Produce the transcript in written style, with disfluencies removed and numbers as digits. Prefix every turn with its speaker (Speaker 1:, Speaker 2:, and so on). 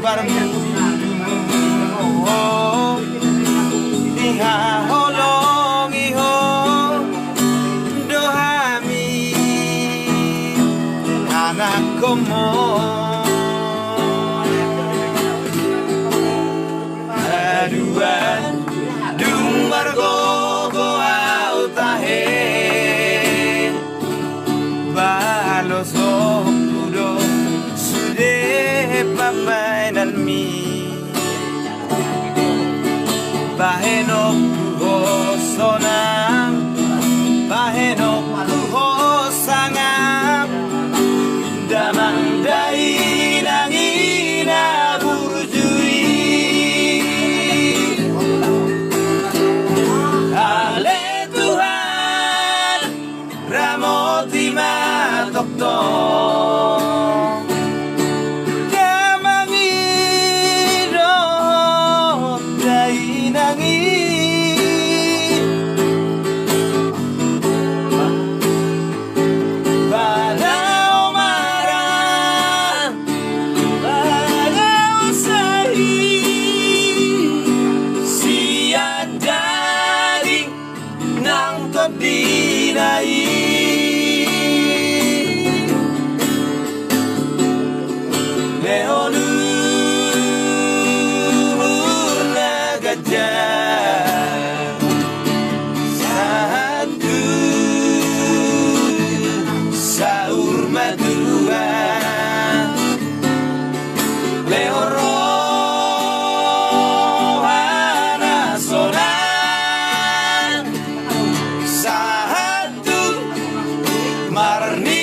Speaker 1: barmu Iha holong iho dohami anak komo aduan dung margo goa utahe balos kudo sude pamainan mi bahenok sonang bahenok sangap damang dai nangina burjuri ale Tuhan ramoti matokto kamangiro dai nangi dinai Leonu murna gajah satu saur madua Leoro Marni